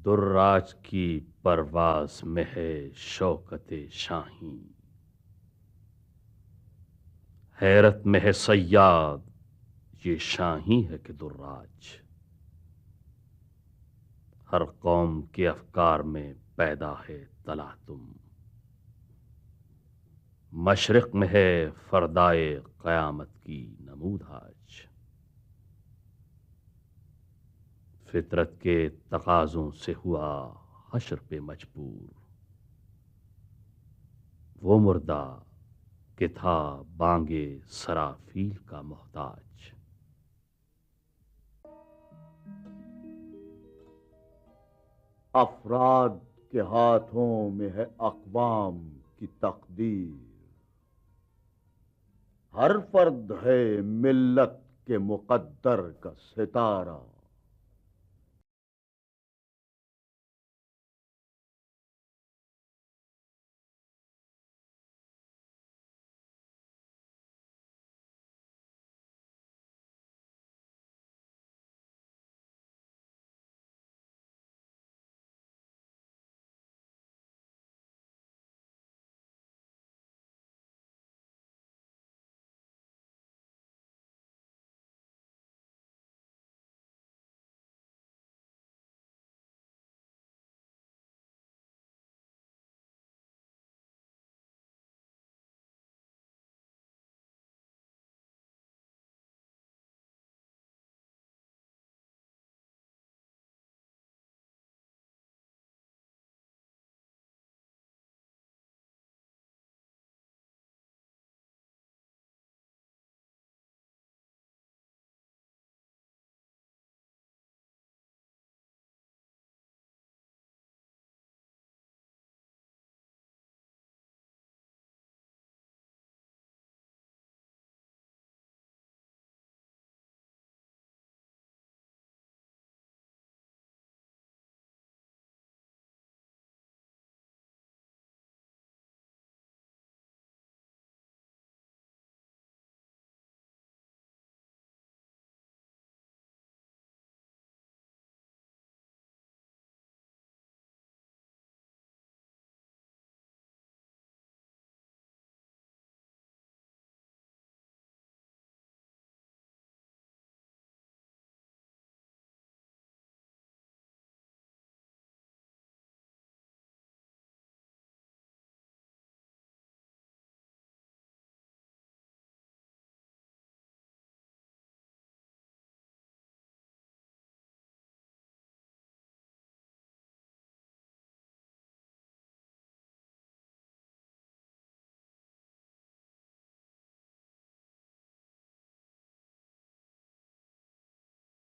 दुर्राज की परवाज़ में है शौकत शाही, हैरत में है सय्याद, ये शाही है कि दुर्राज। हर कौम के अफकार में पैदा है तलातुम, मशरिक़ में है फरदाए क़यामत की नमूदाज। फितरत के तकाज़ों से हुआ हश्र पे मजबूर, वो मुर्दा कि था बांगे सराफील का मोहताज। अफराद के हाथों में है अक़वाम की तकदीर। हर फर्द है मिल्लत के मुक़द्दर का सितारा।